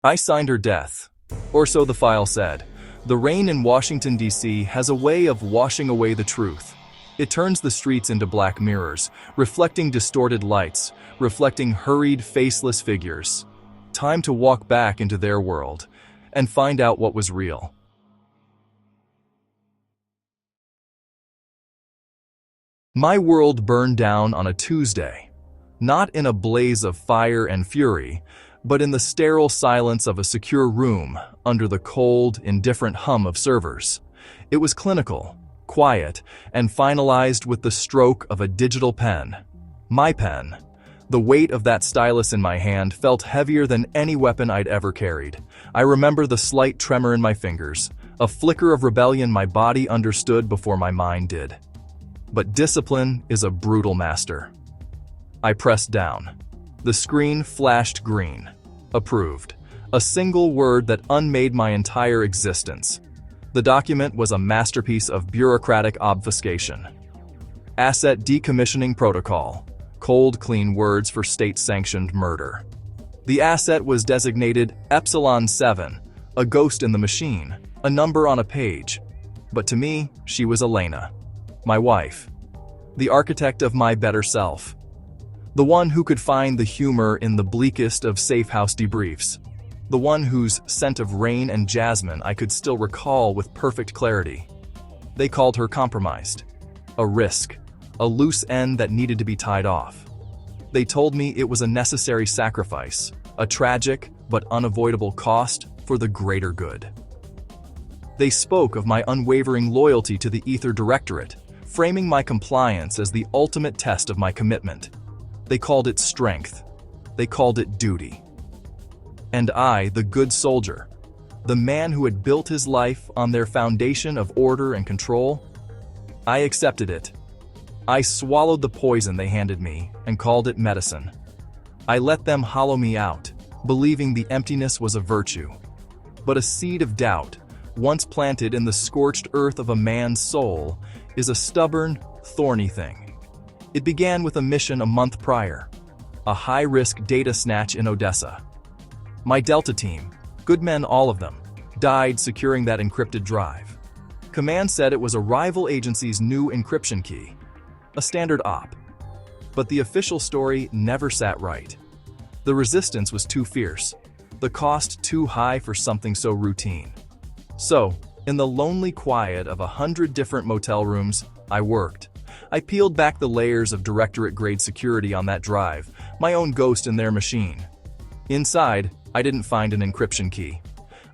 I signed her death. Or so the file said. The rain in Washington, D.C. has a way of washing away the truth. It turns the streets into black mirrors, reflecting distorted lights, reflecting hurried, faceless figures. Time to walk back into their world and find out what was real. My world burned down on a Tuesday, not in a blaze of fire and fury, but in the sterile silence of a secure room under the cold, indifferent hum of servers. It was clinical, quiet, and finalized with the stroke of a digital pen. My pen. The weight of that stylus in my hand felt heavier than any weapon I'd ever carried. I remember the slight tremor in my fingers, a flicker of rebellion my body understood before my mind did. But discipline is a brutal master. I pressed down. The screen flashed green. Approved. A single word that unmade my entire existence. The document was a masterpiece of bureaucratic obfuscation. Asset decommissioning protocol. Cold, clean words for state-sanctioned murder. The asset was designated Epsilon 7, a ghost in the machine, a number on a page. But to me, she was Elena. My wife. The architect of my better self. The one who could find the humor in the bleakest of safe house debriefs. The one whose scent of rain and jasmine I could still recall with perfect clarity. They called her compromised. A risk. A loose end that needed to be tied off. They told me it was a necessary sacrifice, a tragic but unavoidable cost for the greater good. They spoke of my unwavering loyalty to the Aether Directorate, framing my compliance as the ultimate test of my commitment. They called it strength. They called it duty. And I, the good soldier, the man who had built his life on their foundation of order and control, I accepted it. I swallowed the poison they handed me and called it medicine. I let them hollow me out, believing the emptiness was a virtue. But a seed of doubt, once planted in the scorched earth of a man's soul, is a stubborn, thorny thing. It began with a mission a month prior, a high-risk data snatch in Odessa. My Delta team, good men all of them, died securing that encrypted drive. Command said it was a rival agency's new encryption key, a standard op. But the official story never sat right. The resistance was too fierce, the cost too high for something so routine. So, in the lonely quiet of 100 different motel rooms, I worked. I peeled back the layers of directorate-grade security on that drive, my own ghost in their machine. Inside, I didn't find an encryption key.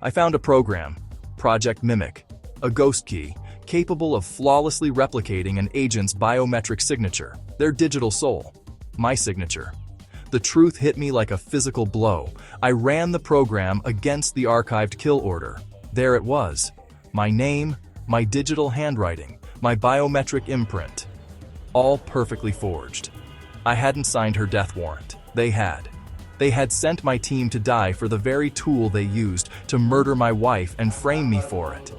I found a program, Project Mimic, a ghost key, capable of flawlessly replicating an agent's biometric signature, their digital soul, my signature. The truth hit me like a physical blow. I ran the program against the archived kill order. There it was. My name, my digital handwriting, my biometric imprint. All perfectly forged. I hadn't signed her death warrant. They had. They had sent my team to die for the very tool they used to murder my wife and frame me for it.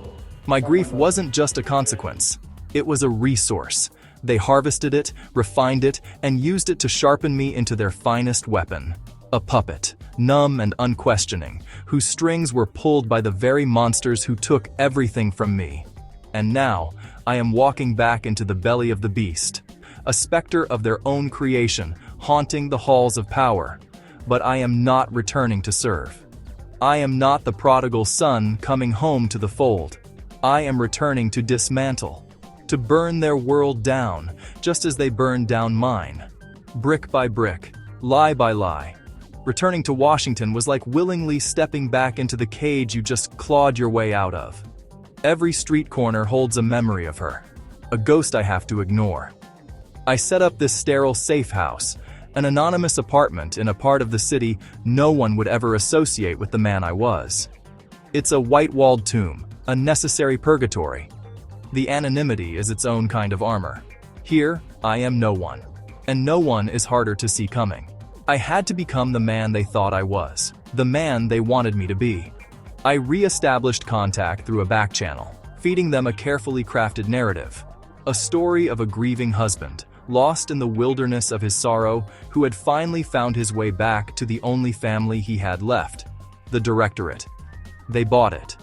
My grief wasn't just a consequence. It was a resource. They harvested it, refined it, and used it to sharpen me into their finest weapon. A puppet, numb and unquestioning, whose strings were pulled by the very monsters who took everything from me. And now, I am walking back into the belly of the beast, a specter of their own creation, haunting the halls of power. But I am not returning to serve. I am not the prodigal son coming home to the fold. I am returning to dismantle, to burn their world down, just as they burned down mine. Brick by brick, lie by lie. Returning to Washington was like willingly stepping back into the cage you just clawed your way out of. Every street corner holds a memory of her, a ghost I have to ignore. I set up this sterile safe house, an anonymous apartment in a part of the city no one would ever associate with the man I was. It's a white-walled tomb, a necessary purgatory. The anonymity is its own kind of armor. Here, I am no one, and no one is harder to see coming. I had to become the man they thought I was, the man they wanted me to be. I re-established contact through a back channel, feeding them a carefully crafted narrative. A story of a grieving husband, lost in the wilderness of his sorrow, who had finally found his way back to the only family he had left. The Directorate. They bought it.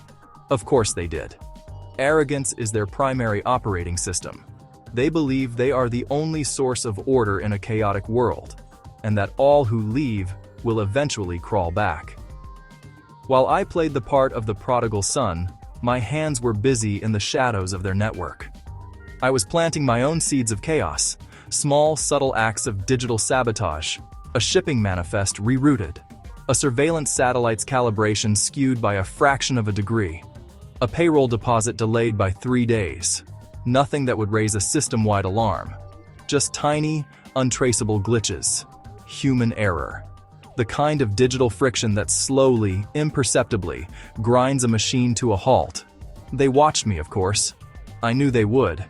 Of course they did. Arrogance is their primary operating system. They believe they are the only source of order in a chaotic world, and that all who leave will eventually crawl back. While I played the part of the prodigal son, my hands were busy in the shadows of their network. I was planting my own seeds of chaos, small, subtle acts of digital sabotage, a shipping manifest rerouted, a surveillance satellite's calibration skewed by a fraction of a degree, a payroll deposit delayed by 3 days. Nothing that would raise a system-wide alarm. Just tiny, untraceable glitches. Human error. The kind of digital friction that slowly, imperceptibly, grinds a machine to a halt. They watched me, of course. I knew they would.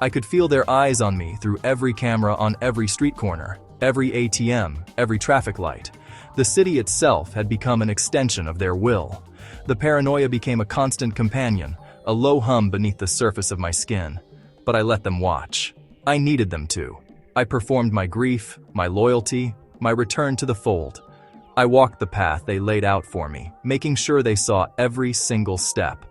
I could feel their eyes on me through every camera on every street corner, every ATM, every traffic light. The city itself had become an extension of their will. The paranoia became a constant companion, a low hum beneath the surface of my skin. But I let them watch. I needed them to. I performed my grief, my loyalty, my return to the fold. I walked the path they laid out for me, making sure they saw every single step.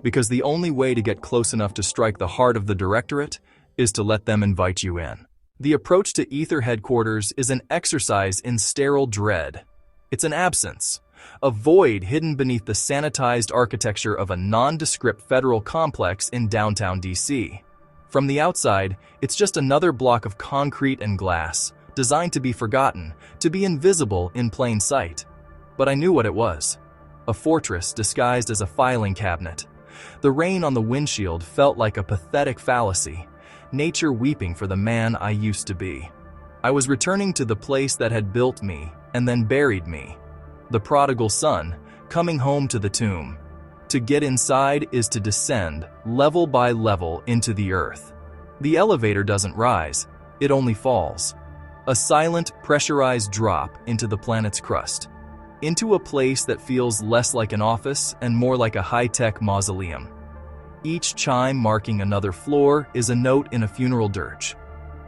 Because the only way to get close enough to strike the heart of the Directorate is to let them invite you in. The approach to Aether headquarters is an exercise in sterile dread. It's an absence, a void hidden beneath the sanitized architecture of a nondescript federal complex in downtown DC. From the outside, it's just another block of concrete and glass, designed to be forgotten, to be invisible in plain sight. But I knew what it was. A fortress disguised as a filing cabinet. The rain on the windshield felt like a pathetic fallacy, nature weeping for the man I used to be. I was returning to the place that had built me and then buried me. The prodigal son, coming home to the tomb. To get inside is to descend, level by level, into the earth. The elevator doesn't rise, it only falls. A silent, pressurized drop into the planet's crust. Into a place that feels less like an office and more like a high-tech mausoleum. Each chime marking another floor is a note in a funeral dirge.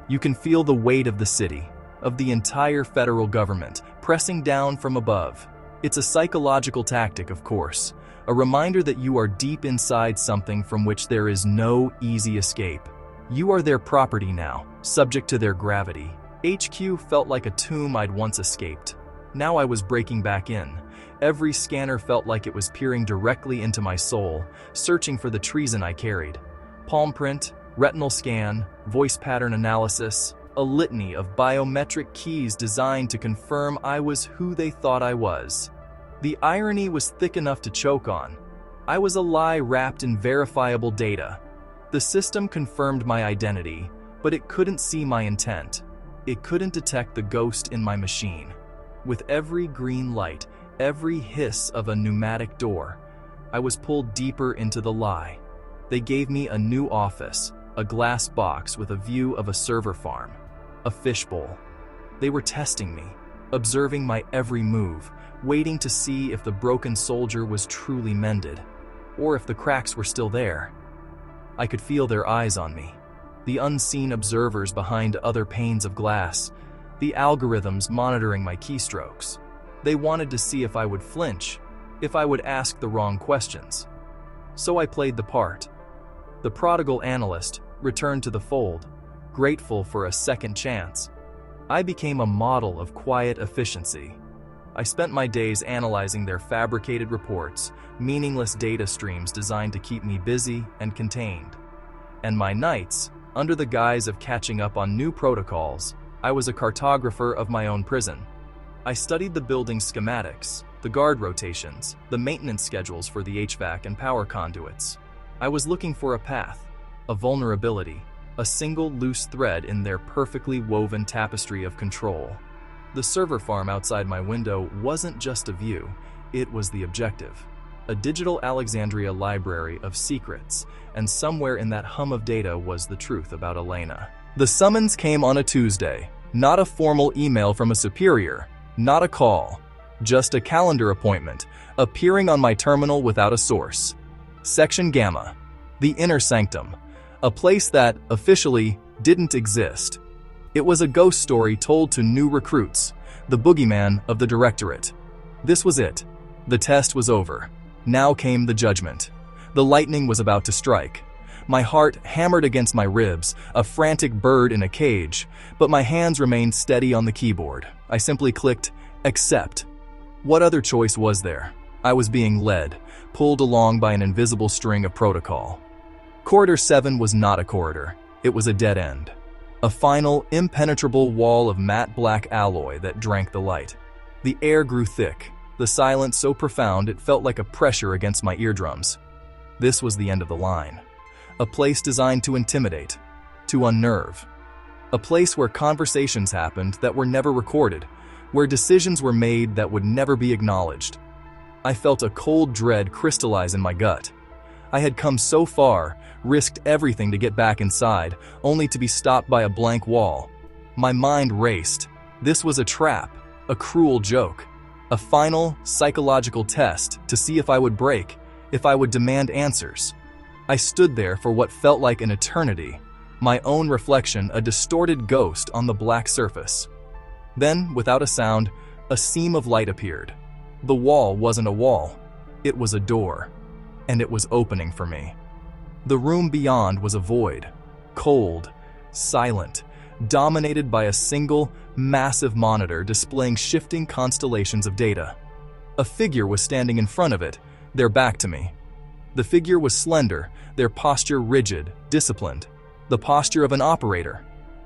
You can feel the weight of the city, of the entire federal government, pressing down from above. It's a psychological tactic, of course, a reminder that you are deep inside something from which there is no easy escape. You are their property now, subject to their gravity. HQ felt like a tomb I'd once escaped. Now I was breaking back in. Every scanner felt like it was peering directly into my soul, searching for the treason I carried. Palm print, retinal scan, voice pattern analysis, a litany of biometric keys designed to confirm I was who they thought I was. The irony was thick enough to choke on. I was a lie wrapped in verifiable data. The system confirmed my identity, but it couldn't see my intent. It couldn't detect the ghost in my machine. With every green light, every hiss of a pneumatic door, I was pulled deeper into the lie. They gave me a new office, a glass box with a view of a server farm, a fishbowl. They were testing me, observing my every move, waiting to see if the broken soldier was truly mended, or if the cracks were still there. I could feel their eyes on me, the unseen observers behind other panes of glass, the algorithms monitoring my keystrokes. They wanted to see if I would flinch, if I would ask the wrong questions. So I played the part. The prodigal analyst returned to the fold, grateful for a second chance. I became a model of quiet efficiency. I spent my days analyzing their fabricated reports, meaningless data streams designed to keep me busy and contained. And my nights, under the guise of catching up on new protocols, I was a cartographer of my own prison. I studied the building's schematics, the guard rotations, the maintenance schedules for the HVAC and power conduits. I was looking for a path, a vulnerability, a single loose thread in their perfectly woven tapestry of control. The server farm outside my window wasn't just a view, it was the objective. A digital Alexandria library of secrets, and somewhere in that hum of data was the truth about Elena. The summons came on a Tuesday, not a formal email from a superior, not a call, just a calendar appointment, appearing on my terminal without a source. Section Gamma, the inner sanctum, a place that, officially, didn't exist. It was a ghost story told to new recruits, the boogeyman of the Directorate. This was it, The test was over. Now came the judgment. The lightning was about to strike. My heart hammered against my ribs, a frantic bird in a cage, but my hands remained steady on the keyboard. I simply clicked, accept. What other choice was there? I was being led, pulled along by an invisible string of protocol. Corridor 7 was not a corridor. It was a dead end. A final, impenetrable wall of matte black alloy that drank the light. The air grew thick, the silence so profound it felt like a pressure against my eardrums. This was the end of the line. A place designed to intimidate, to unnerve. A place where conversations happened that were never recorded, where decisions were made that would never be acknowledged. I felt a cold dread crystallize in my gut. I had come so far, risked everything to get back inside, only to be stopped by a blank wall. My mind raced. This was a trap, a cruel joke, a final psychological test to see if I would break, if I would demand answers. I stood there for what felt like an eternity, my own reflection a distorted ghost on the black surface. Then, without a sound, a seam of light appeared. The wall wasn't a wall, it was a door, and it was opening for me. The room beyond was a void, cold, silent, dominated by a single, massive monitor displaying shifting constellations of data. A figure was standing in front of it, their back to me. The figure was slender, their posture rigid, disciplined, the posture of an operator.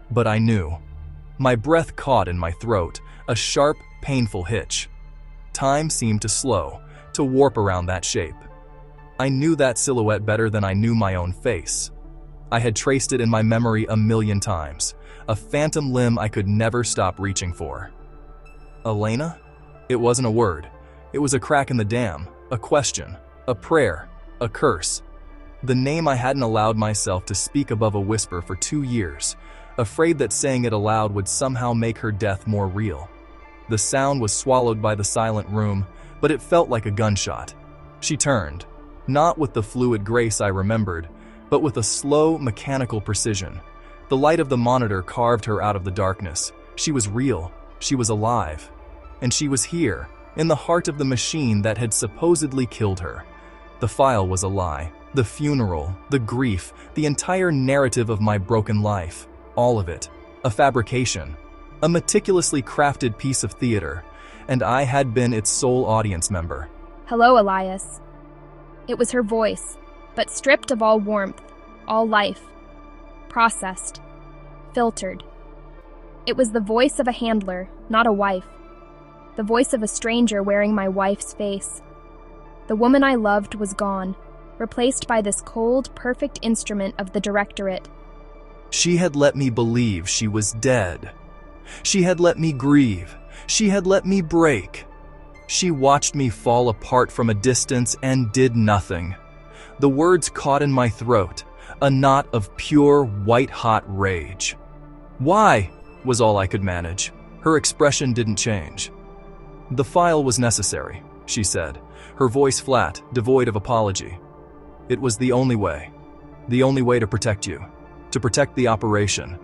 But I knew. My breath caught in my throat, a sharp, painful hitch. Time seemed to slow, to warp around that shape. I knew that silhouette better than I knew my own face. I had traced it in my memory a million times, a phantom limb I could never stop reaching for. Elena? It wasn't a word. It was a crack in the dam, a question, a prayer, a curse. The name I hadn't allowed myself to speak above a whisper for 2 years, afraid that saying it aloud would somehow make her death more real. The sound was swallowed by the silent room, but it felt like a gunshot. She turned, not with the fluid grace I remembered, but with a slow, mechanical precision. The light of the monitor carved her out of the darkness. She was real, she was alive, and she was here, in the heart of the machine that had supposedly killed her. The file was a lie. The funeral, the grief, the entire narrative of my broken life, all of it, a fabrication, a meticulously crafted piece of theater, and I had been its sole audience member. Hello, Elias. It was her voice, but stripped of all warmth, all life, processed, filtered. It was the voice of a handler, not a wife. The voice of a stranger wearing my wife's face. The woman I loved was gone, replaced by this cold, perfect instrument of the directorate. She had let me believe she was dead. She had let me grieve. She had let me break. She watched me fall apart from a distance and did nothing. The words caught in my throat, a knot of pure, white-hot rage. "Why?" was all I could manage. Her expression didn't change. "The file was necessary," she said, her voice flat, devoid of apology. "It was the only way to protect you, to protect the operation."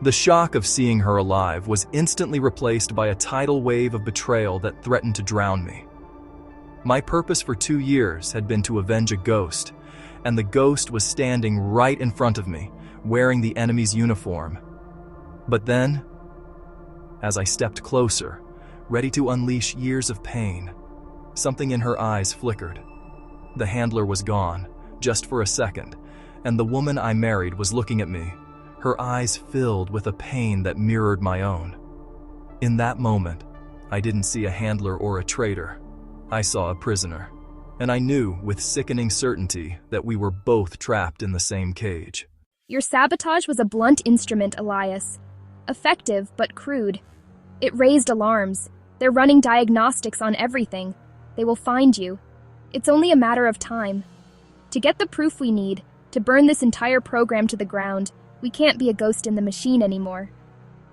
The shock of seeing her alive was instantly replaced by a tidal wave of betrayal that threatened to drown me. My purpose for 2 years had been to avenge a ghost, and the ghost was standing right in front of me, wearing the enemy's uniform. But then, as I stepped closer, ready to unleash years of pain, something in her eyes flickered. The handler was gone, just for a second, and the woman I married was looking at me, her eyes filled with a pain that mirrored my own. In that moment, I didn't see a handler or a traitor. I saw a prisoner, and I knew with sickening certainty that we were both trapped in the same cage. Your sabotage was a blunt instrument, Elias. Effective, but crude. It raised alarms. They're running diagnostics on everything. They will find you. It's only a matter of time. To get the proof we need, to burn this entire program to the ground, we can't be a ghost in the machine anymore.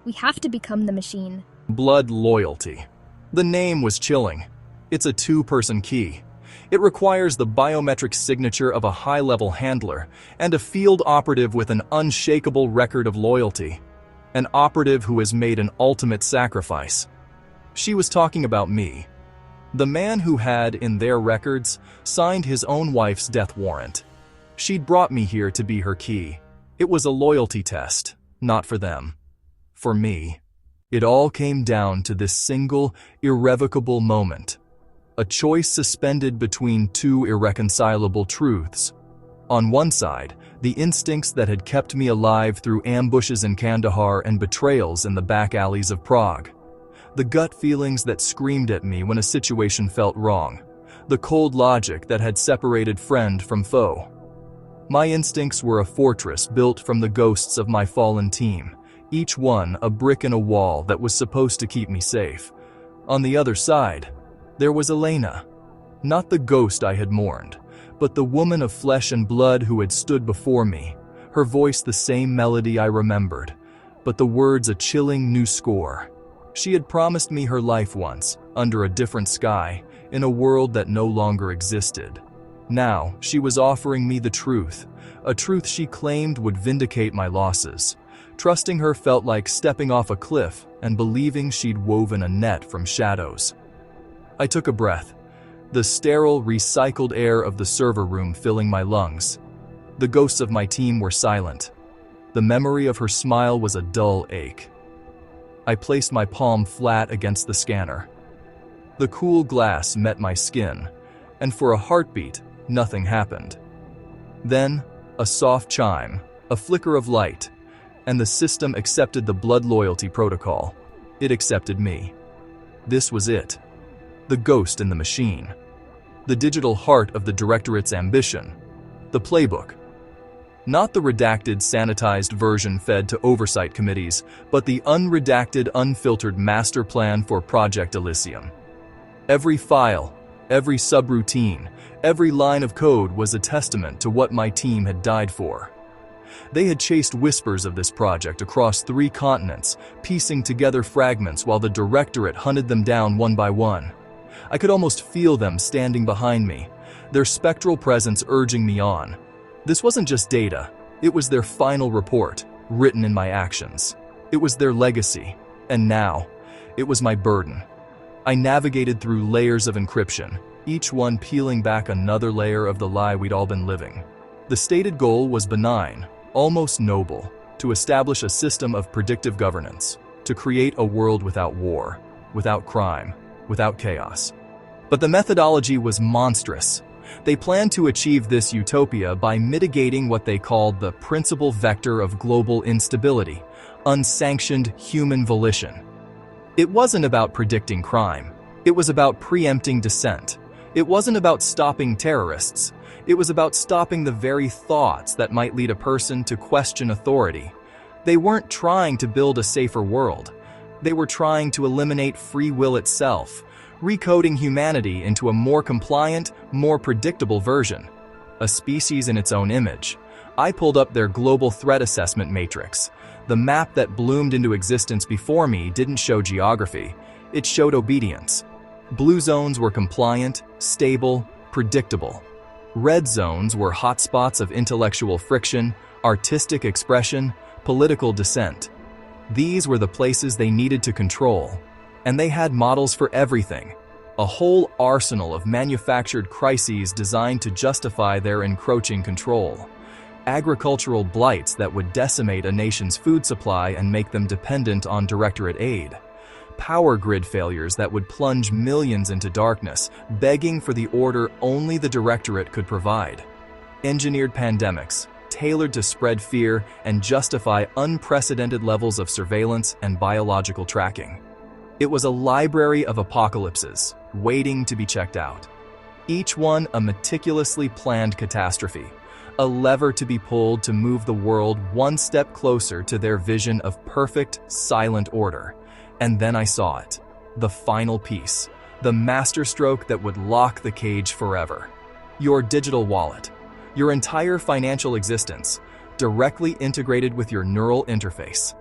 We have to become the machine. Blood loyalty. The name was chilling. It's a 2-person key. It requires the biometric signature of a high-level handler and a field operative with an unshakable record of loyalty. An operative who has made an ultimate sacrifice. She was talking about me. The man who had, in their records, signed his own wife's death warrant. She'd brought me here to be her key. It was a loyalty test, not for them. For me. It all came down to this single, irrevocable moment. A choice suspended between two irreconcilable truths. On one side, the instincts that had kept me alive through ambushes in Kandahar and betrayals in the back alleys of Prague. The gut feelings that screamed at me when a situation felt wrong. The cold logic that had separated friend from foe. My instincts were a fortress built from the ghosts of my fallen team, each one a brick in a wall that was supposed to keep me safe. On the other side, there was Elena. Not the ghost I had mourned, but the woman of flesh and blood who had stood before me, her voice the same melody I remembered, but the words a chilling new score. She had promised me her life once, under a different sky, in a world that no longer existed. Now, she was offering me the truth, a truth she claimed would vindicate my losses. Trusting her felt like stepping off a cliff and believing she'd woven a net from shadows. I took a breath, the sterile, recycled air of the server room filling my lungs. The ghosts of my team were silent. The memory of her smile was a dull ache. I placed my palm flat against the scanner. The cool glass met my skin, and for a heartbeat, nothing happened. Then, a soft chime, a flicker of light, and the system accepted the blood loyalty protocol. It accepted me. This was it. The ghost in the machine. The digital heart of the Directorate's ambition. The playbook. Not the redacted, sanitized version fed to oversight committees, but the unredacted, unfiltered master plan for Project Elysium. Every file, every subroutine, every line of code was a testament to what my team had died for. They had chased whispers of this project across 3 continents, piecing together fragments while the Directorate hunted them down one by one. I could almost feel them standing behind me, their spectral presence urging me on. This wasn't just data, it was their final report, written in my actions. It was their legacy, and now, it was my burden. I navigated through layers of encryption, each one peeling back another layer of the lie we'd all been living. The stated goal was benign, almost noble, to establish a system of predictive governance, to create a world without war, without crime, without chaos. But the methodology was monstrous. They planned to achieve this utopia by mitigating what they called the principal vector of global instability, unsanctioned human volition. It wasn't about predicting crime. It was about preempting dissent. It wasn't about stopping terrorists. It was about stopping the very thoughts that might lead a person to question authority. They weren't trying to build a safer world. They were trying to eliminate free will itself, recoding humanity into a more compliant, more predictable version. A species in its own image. I pulled up their global threat assessment matrix. The map that bloomed into existence before me didn't show geography. It showed obedience. Blue zones were compliant, stable, predictable. Red zones were hotspots of intellectual friction, artistic expression, political dissent. These were the places they needed to control. And they had models for everything. A whole arsenal of manufactured crises designed to justify their encroaching control. Agricultural blights that would decimate a nation's food supply and make them dependent on Directorate aid. Power grid failures that would plunge millions into darkness, begging for the order only the Directorate could provide. Engineered pandemics, tailored to spread fear and justify unprecedented levels of surveillance and biological tracking. It was a library of apocalypses, waiting to be checked out. Each one a meticulously planned catastrophe, a lever to be pulled to move the world one step closer to their vision of perfect, silent order. And then I saw it, the final piece, the masterstroke that would lock the cage forever. Your digital wallet, your entire financial existence, directly integrated with your neural interface.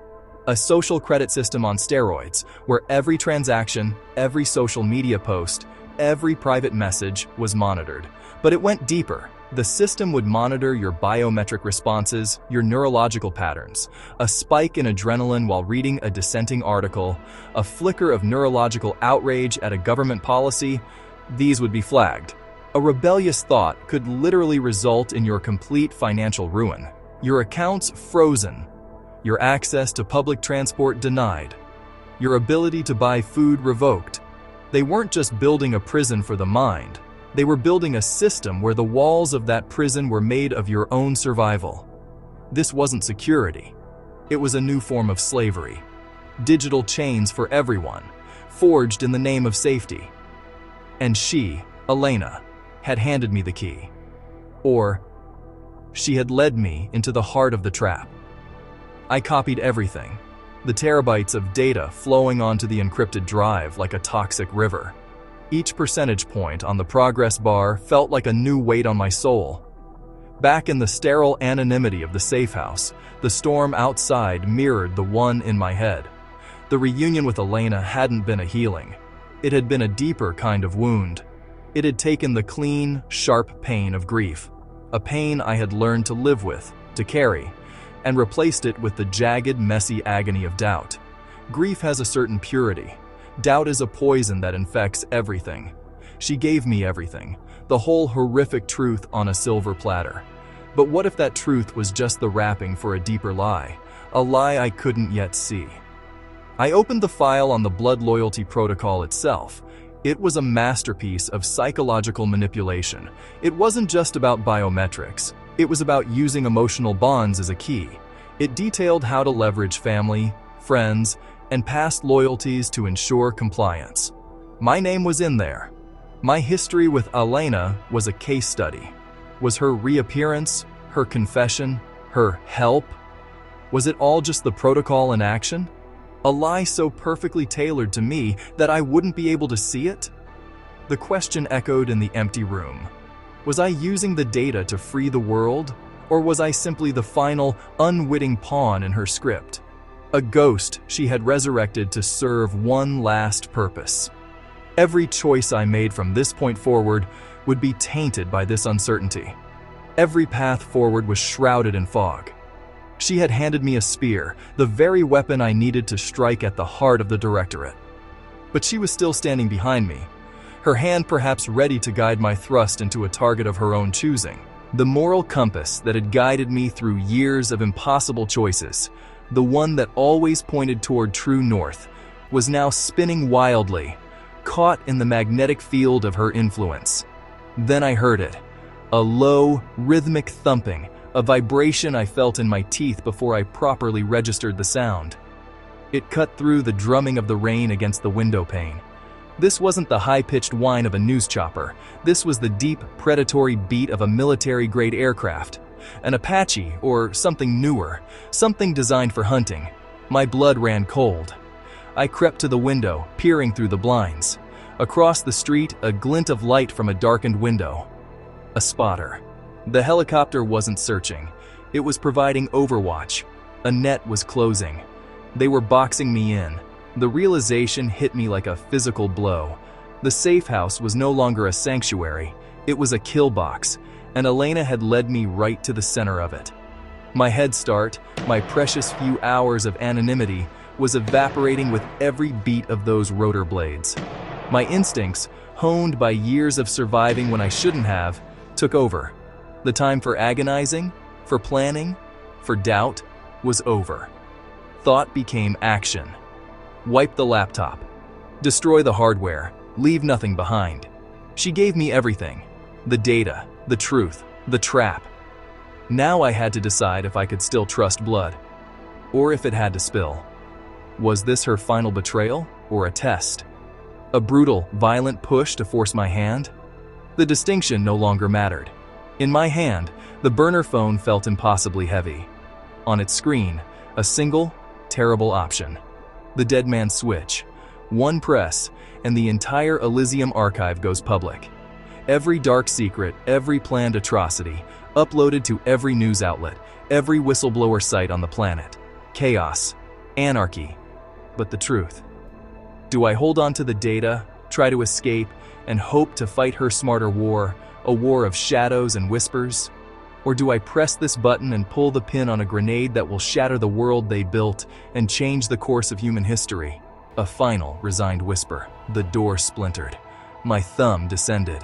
A social credit system on steroids, where every transaction, every social media post, every private message was monitored. But it went deeper. The system would monitor your biometric responses, your neurological patterns, a spike in adrenaline while reading a dissenting article, a flicker of neurological outrage at a government policy, these would be flagged. A rebellious thought could literally result in your complete financial ruin, your accounts frozen, your access to public transport denied, your ability to buy food revoked. They weren't just building a prison for the mind, they were building a system where the walls of that prison were made of your own survival. This wasn't security. It was a new form of slavery. Digital chains for everyone, forged in the name of safety. And she, Elena, had handed me the key. Or, she had led me into the heart of the trap. I copied everything, the terabytes of data flowing onto the encrypted drive like a toxic river. Each percentage point on the progress bar felt like a new weight on my soul. Back in the sterile anonymity of the safe house, the storm outside mirrored the one in my head. The reunion with Elena hadn't been a healing. It had been a deeper kind of wound. It had taken the clean, sharp pain of grief, a pain I had learned to live with, to carry, and replaced it with the jagged, messy agony of doubt. Grief has a certain purity. Doubt is a poison that infects everything. She gave me everything, the whole horrific truth on a silver platter. But what if that truth was just the wrapping for a deeper lie, a lie I couldn't yet see? I opened the file on the blood loyalty protocol itself. It was a masterpiece of psychological manipulation. It wasn't just about biometrics. It was about using emotional bonds as a key. It detailed how to leverage family, friends, and past loyalties to ensure compliance. My name was in there. My history with Elena was a case study. Was her reappearance, her confession, her help? Was it all just the protocol in action? A lie so perfectly tailored to me that I wouldn't be able to see it? The question echoed in the empty room. Was I using the data to free the world, or was I simply the final, unwitting pawn in her script? A ghost she had resurrected to serve one last purpose. Every choice I made from this point forward would be tainted by this uncertainty. Every path forward was shrouded in fog. She had handed me a spear, the very weapon I needed to strike at the heart of the Directorate. But she was still standing behind me, her hand perhaps ready to guide my thrust into a target of her own choosing. The moral compass that had guided me through years of impossible choices, the one that always pointed toward true north, was now spinning wildly, caught in the magnetic field of her influence. Then I heard it, a low, rhythmic thumping, a vibration I felt in my teeth before I properly registered the sound. It cut through the drumming of the rain against the window pane. This wasn't the high-pitched whine of a news chopper. This was the deep, predatory beat of a military-grade aircraft. An Apache, or something newer, something designed for hunting. My blood ran cold. I crept to the window, peering through the blinds. Across the street, a glint of light from a darkened window. A spotter. The helicopter wasn't searching. It was providing overwatch. A net was closing. They were boxing me in. The realization hit me like a physical blow. The safe house was no longer a sanctuary. It was a kill box, and Elena had led me right to the center of it. My head start, my precious few hours of anonymity, was evaporating with every beat of those rotor blades. My instincts, honed by years of surviving when I shouldn't have, took over. The time for agonizing, for planning, for doubt was over. Thought became action. Wipe the laptop. Destroy the hardware. Leave nothing behind. She gave me everything. The data, the truth, the trap. Now I had to decide if I could still trust blood, or if it had to spill. Was this her final betrayal, or a test? A brutal, violent push to force my hand? The distinction no longer mattered. In my hand, the burner phone felt impossibly heavy. On its screen, a single, terrible option. The dead man's switch. One press, and the entire Elysium archive goes public. Every dark secret, every planned atrocity, uploaded to every news outlet, every whistleblower site on the planet. Chaos. Anarchy. But the truth. Do I hold on to the data, try to escape, and hope to fight her smarter war, a war of shadows and whispers? Or do I press this button and pull the pin on a grenade that will shatter the world they built and change the course of human history? A final, resigned whisper. The door splintered. My thumb descended.